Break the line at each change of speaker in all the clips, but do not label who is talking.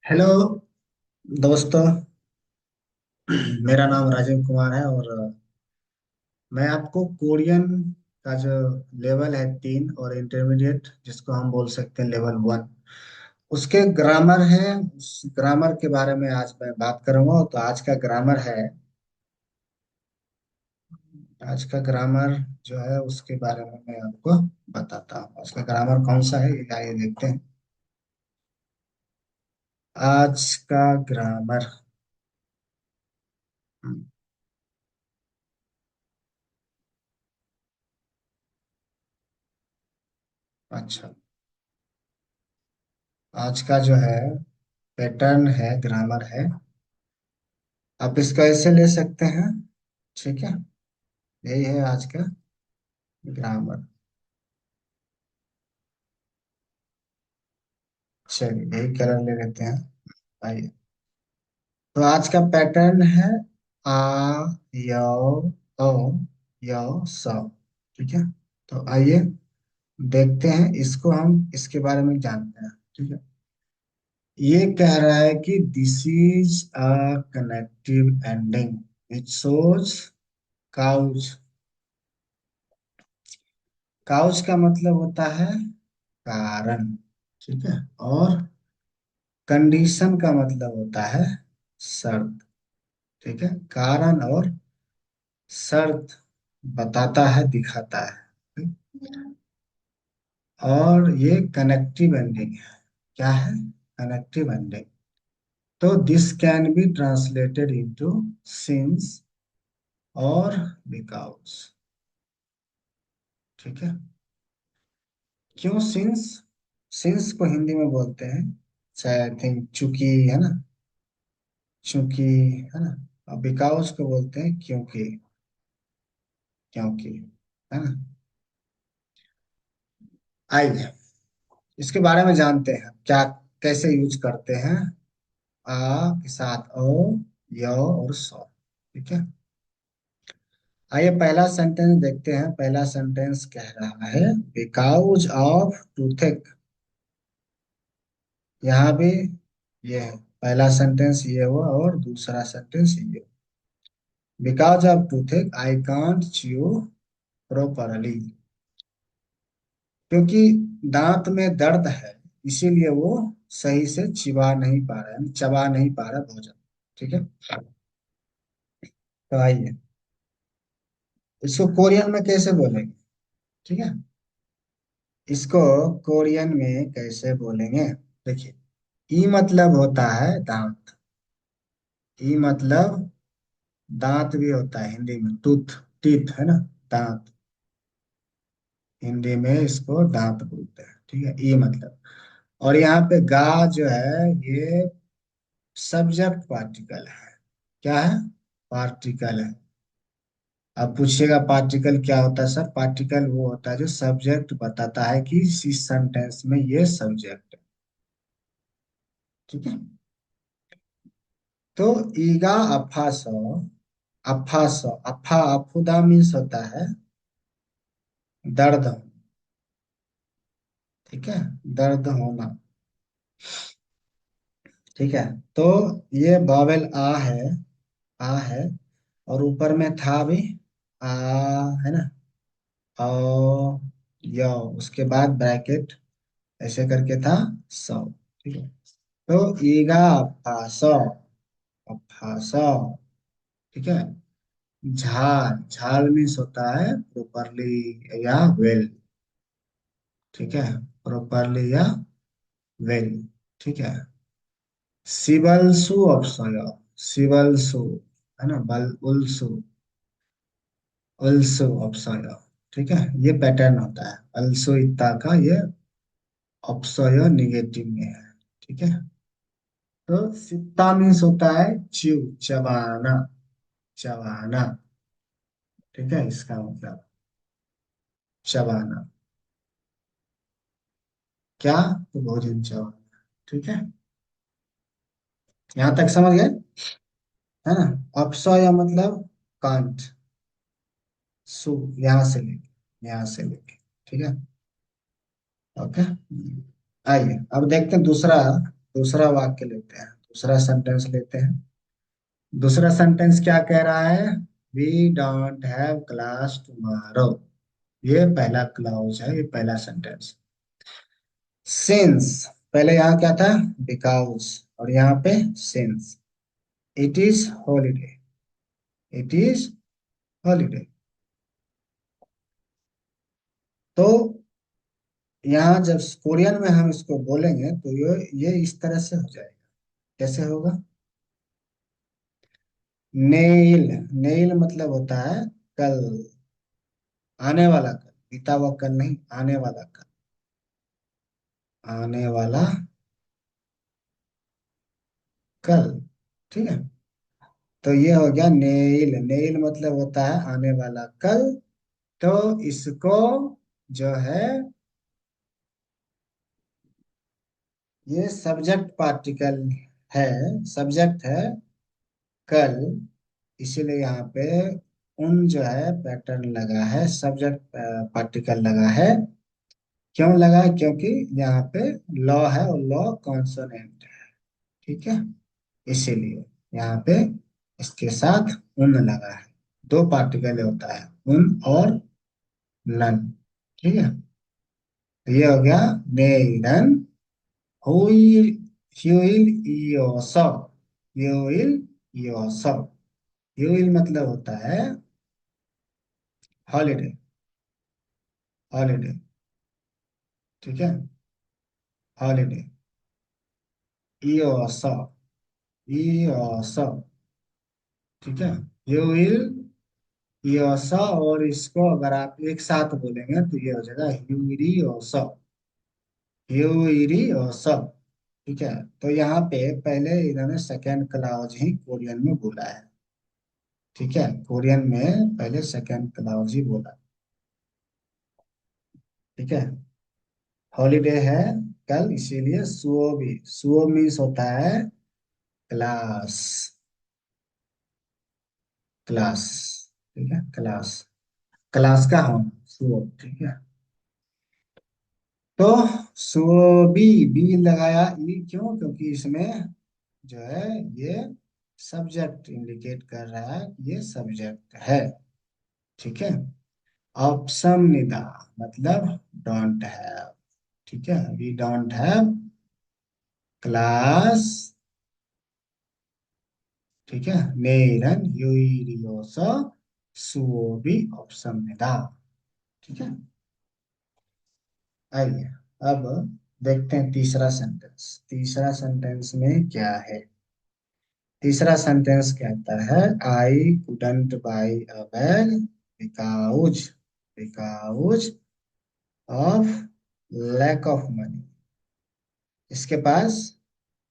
Hello दोस्तों। मेरा नाम राजीव कुमार है और मैं आपको कोरियन का जो लेवल है 3 और इंटरमीडिएट जिसको हम बोल सकते हैं लेवल 1 उसके ग्रामर है। उस ग्रामर के बारे में आज मैं बात करूंगा। तो आज का ग्रामर जो है उसके बारे में मैं आपको बताता हूँ। उसका ग्रामर कौन सा है ये आइए देखते हैं। आज का ग्रामर। हम्म, अच्छा। आज का जो है पैटर्न है, ग्रामर है। आप इसका ऐसे ले सकते हैं। ठीक है, यही है आज का ग्रामर। चलिए यही कलर ले लेते हैं। आइए। तो आज का पैटर्न है आ यो ओ यो स। ठीक है। तो आइए देखते हैं, इसको हम इसके बारे में जानते हैं। ठीक है। ये कह रहा है कि this is a connective ending it shows couch. Couch का मतलब होता है कारण। ठीक है। और कंडीशन का मतलब होता है शर्त। ठीक है। कारण और शर्त बताता है, दिखाता है। और ये कनेक्टिव एंडिंग है। क्या है? Connective ending. तो this can be translated into since और बिकॉज। ठीक है। क्यों सिंस? सिंस को हिंदी में बोलते हैं शायद आई थिंक चूंकि, है ना। चूंकि, है ना। और बिकॉज को बोलते हैं क्योंकि। क्योंकि, है ना। आइए इसके बारे में जानते हैं क्या, कैसे यूज करते हैं। आ के साथ ओ, यो और सो। ठीक है। आइए पहला सेंटेंस देखते हैं। पहला सेंटेंस कह रहा है बिकॉज ऑफ टूथेक। यहाँ भी ये है। पहला सेंटेंस ये हुआ और दूसरा सेंटेंस ये। Because of toothache I can't chew properly. क्योंकि दांत में दर्द है, इसीलिए वो सही से चिबा नहीं पा रहा है, चबा नहीं पा रहा भोजन। ठीक है। तो आइए इसको कोरियन में कैसे बोलेंगे। ठीक है। इसको कोरियन में कैसे बोलेंगे। देखिए, ई मतलब होता है दांत। ई मतलब दांत भी होता है हिंदी में, टूथ। टीथ, है ना। दांत। हिंदी में इसको दांत बोलते हैं। ठीक है, ई मतलब। और यहाँ पे गा जो है ये सब्जेक्ट पार्टिकल है। क्या है? पार्टिकल है। अब पूछिएगा पार्टिकल क्या होता है सर? पार्टिकल वो होता है जो सब्जेक्ट बताता है कि इस सेंटेंस में ये सब्जेक्ट है। ठीक है। तो ईगा अफा सो। अफा सो, अफा अफुदा मीन्स होता है दर्द। ठीक है। दर्द होना। ठीक है। तो ये बावेल आ है। आ है। और ऊपर में था भी आ, है ना। ओ यो, उसके बाद ब्रैकेट ऐसे करके था सौ। ठीक है। तो ईगा फासौ, फासौ। ठीक है। झाल, झाल मीन्स होता है प्रॉपरली या वेल। ठीक है। प्रॉपरली या वेल। ठीक है। सिबलसु ऑप्शन, सिबलसु, है ना। बल उल्सु, उल्सु ऑप्शन। ठीक है। ये पैटर्न होता है अल्सो इत्ता का, ये अपसय निगेटिव में है। ठीक है। तो सित्ता मीन्स होता है च्यू, चबाना, चबाना। ठीक है। इसका मतलब चबाना। क्या? तो भोजन चबाना। ठीक है। यहां तक समझ गए, है ना। अपसय मतलब कांट। सु, यहां से लेके, यहां से लेके। ठीक है। ओके। आइए अब देखते हैं दूसरा। दूसरा वाक्य लेते हैं, दूसरा सेंटेंस लेते हैं। दूसरा सेंटेंस क्या कह रहा है? We don't have class tomorrow. ये पहला क्लाउज है, ये पहला सेंटेंस। सिंस, पहले यहाँ क्या था? बिकॉज, और यहाँ पे since. It is holiday, it is holiday. तो यहाँ जब कोरियन में हम इसको बोलेंगे तो ये इस तरह से हो जाएगा। कैसे होगा? नेल, नेल मतलब होता है कल, आने वाला कल, बीता हुआ कल नहीं, आने वाला कल, आने वाला कल। ठीक है, तो ये हो गया नेल। नेल मतलब होता है आने वाला कल। तो इसको जो है, ये सब्जेक्ट पार्टिकल है, सब्जेक्ट है कल, इसीलिए यहाँ पे उन जो है पैटर्न लगा है, सब्जेक्ट पार्टिकल लगा है। क्यों लगा है? क्योंकि यहाँ पे लॉ है और लॉ कॉन्सोनेंट है। ठीक है, इसीलिए यहाँ पे इसके साथ उन लगा है। दो पार्टिकल होता है, उन और नन। ठीक है, तो ये हो गया नेरन। हुई, ह्यूइल योसव, ह्यूइल योसव। ह्यूइल मतलब होता है हॉलीडे, हॉलीडे। ठीक है, हॉलीडे, योसव, योसव। ठीक है, यू विल योसा, और इसको अगर आप एक साथ बोलेंगे तो ये हो जाएगा ह्यूरी योसा, ह्यूरी योसा। ठीक है, तो यहाँ पे पहले इन्होंने सेकेंड क्लाउज ही कोरियन में बोला है। ठीक है, कोरियन में पहले सेकेंड क्लाउज ही बोला। ठीक है, हॉलीडे है कल, इसीलिए सुओ भी, सुओ मीन्स होता है क्लास, क्लास। ठीक है, क्लास, क्लास का होना सुओ। ठीक है, तो सो बी, बी लगाया ई, क्यों? क्योंकि इसमें जो है ये सब्जेक्ट इंडिकेट कर रहा है कि ये सब्जेक्ट है। ठीक है, ऑप्शन निदा मतलब डोंट हैव। ठीक है, वी डोंट हैव क्लास। ठीक है, नेरन यूरियोसा सुओबी, ऑप्शन निदा। ठीक है, आइए अब देखते हैं तीसरा सेंटेंस। तीसरा सेंटेंस में क्या है? तीसरा सेंटेंस कहता है I couldn't buy a bag because, because of lack of money. इसके पास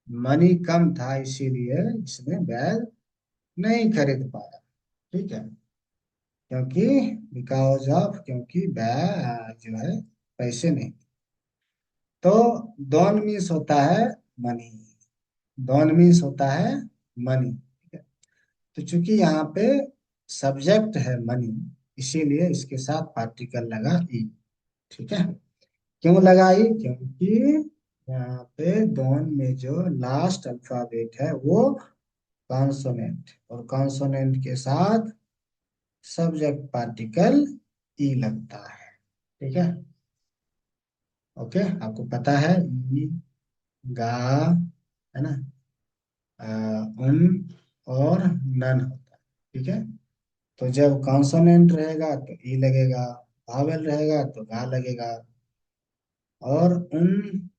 मनी कम था, इसीलिए इसने बैग नहीं खरीद पाया। ठीक है, क्योंकि बिकॉज ऑफ, क्योंकि बैग जो है पैसे नहीं। तो डॉन मीन्स होता है मनी, डॉन मीन्स होता है मनी। तो चूंकि यहाँ पे सब्जेक्ट है मनी, इसीलिए इसके साथ पार्टिकल लगा ई। ठीक है, क्यों लगा ई? क्योंकि यहाँ पे दोन में जो लास्ट अल्फाबेट है वो कॉन्सोनेंट, और कॉन्सोनेंट के साथ सब्जेक्ट पार्टिकल ई लगता है। ठीक है, ओके, आपको पता है ई, गा, है ना, उन और नन होता है। ठीक है, तो जब कॉन्सोनेंट रहेगा तो ई लगेगा, वावेल रहेगा तो गा लगेगा, और उन,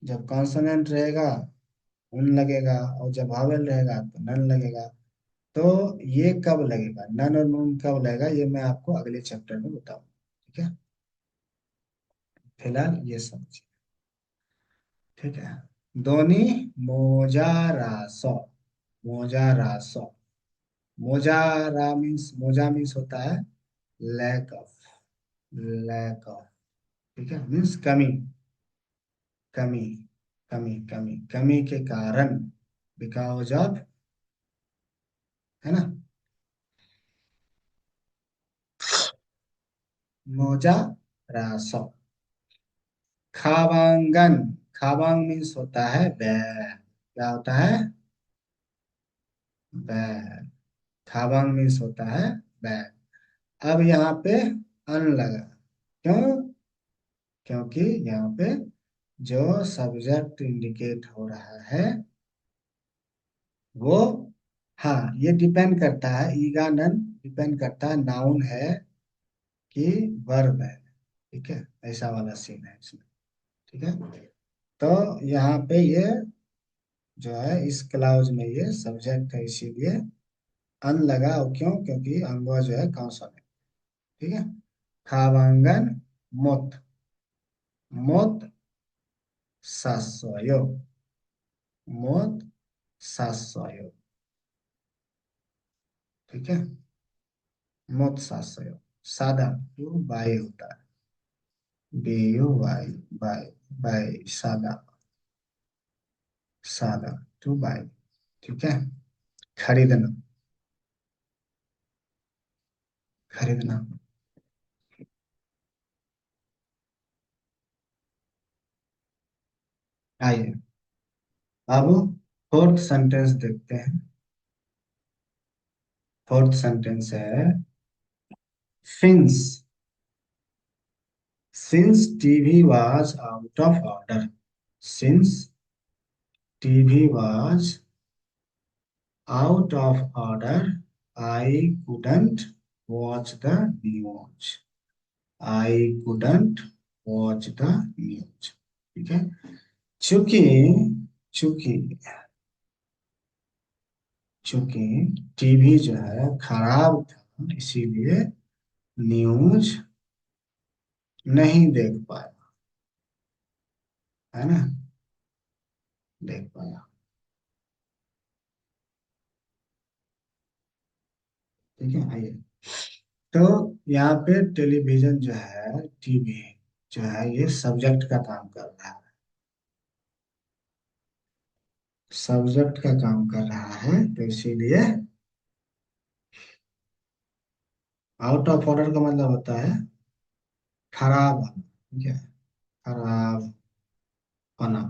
जब कॉन्सोनेंट रहेगा उन लगेगा, और जब वावेल रहेगा तो नन लगेगा। तो ये कब लगेगा, नन और नून कब लगेगा, ये मैं आपको अगले चैप्टर में बताऊँ। ठीक है, फिलहाल ये समझिए। ठीक है, दोनी मोजा रासो, मोजा रासो। मोजा मीन्स, मोजा मीन्स होता है लैक ऑफ, लैक ऑफ। ठीक है, मीन्स कमी, कमी, कमी, कमी, कमी के कारण, बिकॉज ऑफ, है ना। मोजा रासो, खावांगन, खाबांग मीन्स होता है बैग। क्या होता है? बैग। खाबांग मीन्स होता है बैग। अब यहाँ पे अन लगा। क्यों? क्योंकि यहाँ पे जो सब्जेक्ट इंडिकेट हो रहा है वो, हाँ, ये डिपेंड करता है, ईगा नन डिपेंड करता है नाउन है कि वर्ब है। ठीक है, ऐसा वाला सीन है इसमें। ठीक है, तो यहाँ पे ये जो है इस क्लाउज में ये सब्जेक्ट है, इसीलिए अन लगा। और क्यों? क्योंकि अंगवा जो है कॉन्सोनेंट। ठीक है, खावांगन मोत, मोत सासोयो, मोत सासोयो। ठीक है, मोत सासोयो। सादा टू बाई होता है, B U Y, buy, buy सादा, सादा टू बाई। ठीक है, खरीदना, खरीदना। आइए अब फोर्थ सेंटेंस देखते हैं। फोर्थ सेंटेंस है since, since TV was out of order, since TV was out of order I couldn't watch the news, I couldn't watch the news। ठीक है, चूंकि, चूंकि, चूंकि टीवी जो है खराब था इसीलिए न्यूज नहीं देख पाया। है ना, देख पाया। ठीक है, आइए। तो यहाँ पे टेलीविजन जो है, टीवी जो है, ये सब्जेक्ट का काम कर रहा है, सब्जेक्ट का काम कर रहा है, तो इसीलिए आउट ऑफ ऑर्डर का मतलब होता है खराब होना। ठीक है, खराब होना,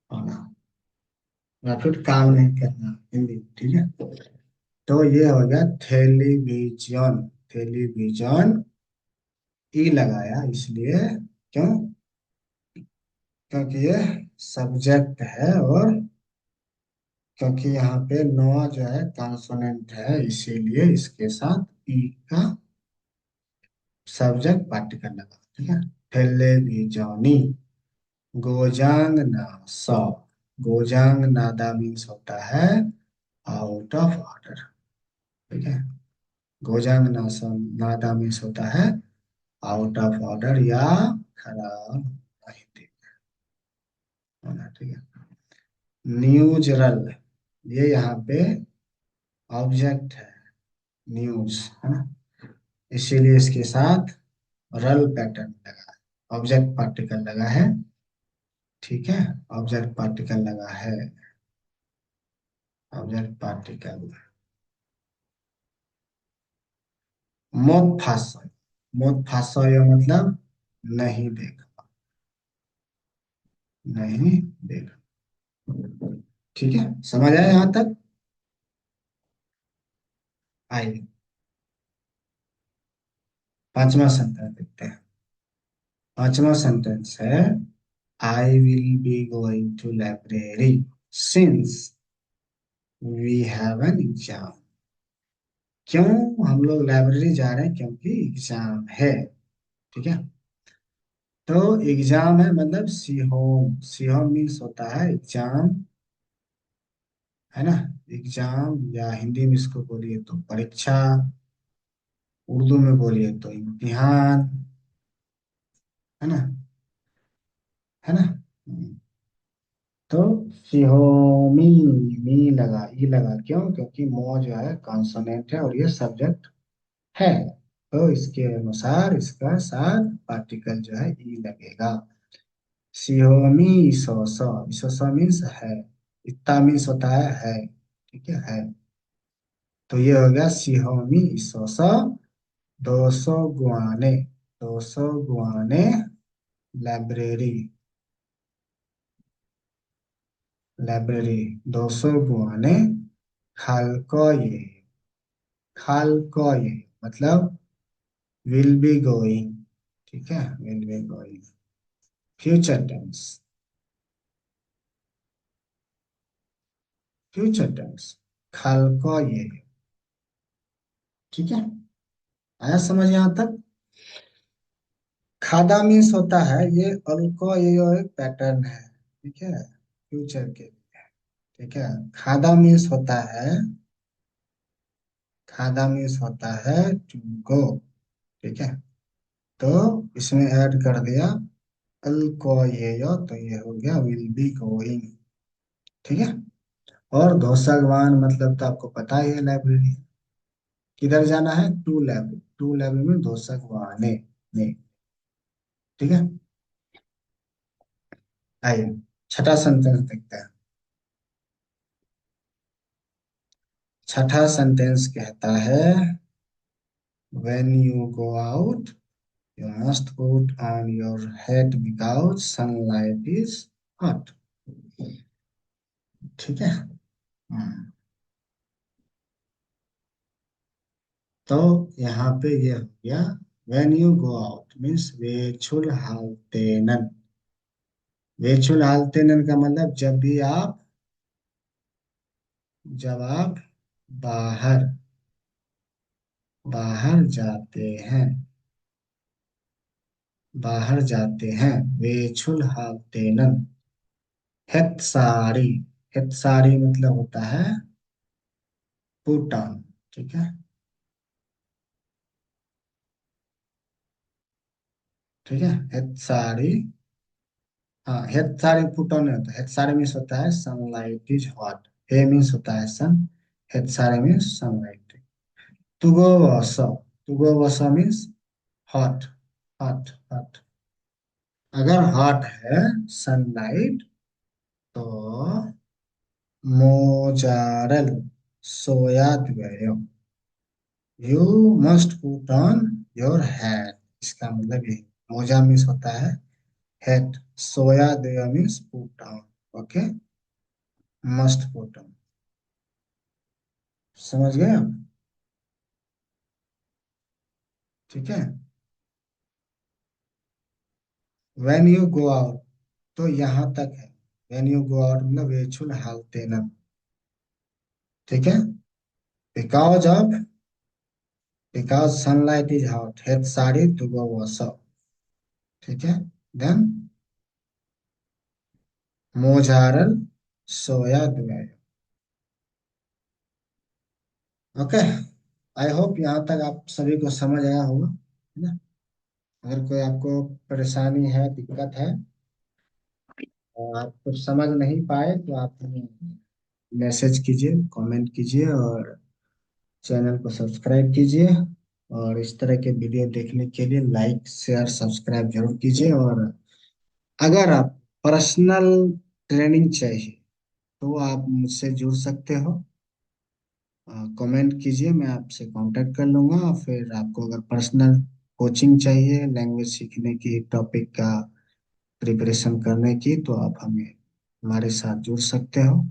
होना, या फिर काम नहीं करना हिंदी। ठीक है, तो ये हो गया टेलीविजन, टेलीविजन ई लगाया इसलिए। क्यों? क्योंकि ये सब्जेक्ट है, और क्योंकि यहाँ पे नोआ जो है कॉन्सोनेंट है इसीलिए इसके साथ ई का सब्जेक्ट पार्टिकल लगा। ठीक है, टेलीविजनी, गोजांग ना सौ, गोजांग नादा मीन्स होता है आउट ऑफ ऑर्डर। ठीक है, गोजांग ना सौ नादा मीन्स होता है आउट ऑफ ऑर्डर या खराब हिंदी होना। ठीक है, न्यूजरल, ये यहाँ पे ऑब्जेक्ट है, न्यूज, है ना, इसीलिए इसके साथ रल पैटर्न लगा है, ऑब्जेक्ट पार्टिकल लगा है। ठीक है, ऑब्जेक्ट पार्टिकल लगा है, ऑब्जेक्ट पार्टिकल। मोत फांसो, मोत फांसो ये मतलब नहीं देखा, नहीं देखा। ठीक है, समझ आया यहाँ तक? आइए पांचवा सेंटेंस देखते हैं। पांचवा सेंटेंस है I will be going to library since we have an exam. क्यों हम लोग लाइब्रेरी जा रहे हैं? क्योंकि एग्जाम है। ठीक है, तो एग्जाम है मतलब सीहोम, सीहोम मीन्स होता है एग्जाम। है ना, एग्जाम, या हिंदी में इसको बोलिए तो परीक्षा, उर्दू में बोलिए तो इम्तिहान। है ना, है ना। तो सिहोमी, मी लगा, ई लगा। क्यों? क्योंकि मो जो है कॉन्सोनेंट है और ये सब्जेक्ट है, तो इसके अनुसार इसका साथ पार्टिकल जो है ई लगेगा। सिहोमी इसोसो, इसोसो मीन्स है, इतना मीन्स होता है। ठीक है। तो ये हो गया सिहोमी इसोसो दोसो गुआने, दोसो गुआने लाइब्रेरी। लाइब्रेरी 200 गुआने खालको ये, खालको ये मतलब विल बी गोइंग। ठीक है, will be going. Future tense, future tense खालको ये। ठीक है, आया समझ यहाँ तक? खादा मीन्स होता है ये अल्को, ये एक पैटर्न है। ठीक है, फ्यूचर के लिए। ठीक है, खादा मीन्स होता है, खादा मीन्स होता है टू गो। ठीक है, तो इसमें ऐड कर दिया अल्को ये यो, तो ये हो गया विल बी गोइंग। ठीक है, और धोसागवान मतलब तो आपको पता ही है, लाइब्रेरी। किधर जाना है? टू लाइब्रेरी, टू लाइब्रेरी में धोसागवाने ने। ठीक है, आइए छठा सेंटेंस देखते हैं। छठा सेंटेंस कहता है when you go out you must put on your hat because sunlight is hot। ठीक है। हम्म, तो यहाँ पे ये हो गया when you go out means वेचुल हालतेनन। वेचुल हालतेनन का मतलब जब आप बाहर बाहर जाते हैं, बाहर जाते हैं। वेचुल हालतेनन हेतसारी, हेतसारी मतलब होता है पुट ऑन। ठीक है, ठीक है, हेतसारी। हाँ, हेतसारी पुट ऑन होता है। हेतसारी मीन्स होता है सनलाइट इज हॉट। हे मीन्स होता है सन, हेतसारी मीन्स सनलाइट। तुगो वसो, तुगो वसो मीन्स हॉट, हॉट हॉट। अगर हॉट है सनलाइट तो मोजारल सोया द्वयो, you must put on your hat. इसका मतलब ये मोजा मीन्स होता है हैट, सोया द्वयो means put on. Okay, must put on. समझ गए आप? ठीक है, व्हेन यू गो आउट, तो यहाँ तक है। व्हेन यू गो आउट मतलब वेचुल हालतेन। ठीक है, because of, because sunlight is hot हेत सारी दुगो वसो। ठीक है, देन मोजारल सोया दुआयो। ओके, आई होप यहाँ तक आप सभी को समझ आया होगा, है ना? अगर कोई आपको परेशानी है, दिक्कत है, और आप कुछ समझ नहीं पाए तो आप हमें मैसेज कीजिए, कमेंट कीजिए, और चैनल को सब्सक्राइब कीजिए। और इस तरह के वीडियो देखने के लिए लाइक शेयर सब्सक्राइब जरूर कीजिए। और अगर आप पर्सनल ट्रेनिंग चाहिए तो आप मुझसे जुड़ सकते हो। कमेंट कीजिए, मैं आपसे कांटेक्ट कर लूंगा। फिर आपको अगर पर्सनल कोचिंग चाहिए लैंग्वेज सीखने की, टॉपिक का प्रिपरेशन करने की, तो आप हमें हमारे साथ जुड़ सकते हो।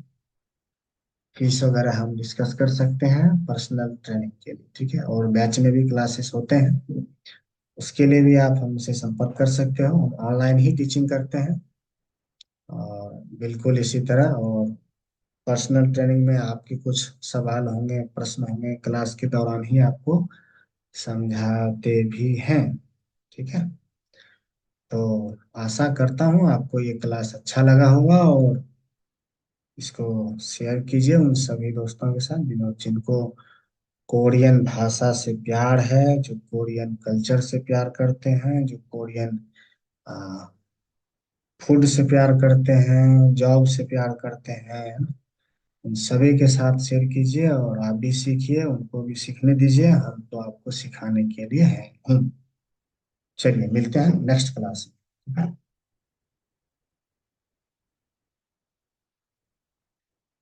फीस वगैरह हम डिस्कस कर सकते हैं पर्सनल ट्रेनिंग के लिए। ठीक है, और बैच में भी क्लासेस होते हैं, उसके लिए भी आप हमसे संपर्क कर सकते हो। ऑनलाइन ही टीचिंग करते हैं, और बिल्कुल इसी तरह। और पर्सनल ट्रेनिंग में आपके कुछ सवाल होंगे, प्रश्न होंगे, क्लास के दौरान ही आपको समझाते भी हैं। ठीक है, तो आशा करता हूँ आपको ये क्लास अच्छा लगा होगा, और इसको शेयर कीजिए उन सभी दोस्तों के साथ जिनको कोरियन भाषा से प्यार है, जो कोरियन कल्चर से प्यार करते हैं, जो कोरियन फूड से प्यार करते हैं, जॉब से प्यार करते हैं। उन सभी के साथ शेयर कीजिए, और आप भी सीखिए, उनको भी सीखने दीजिए। हम तो आपको सिखाने के लिए हैं ही। चलिए मिलते हैं नेक्स्ट क्लास में।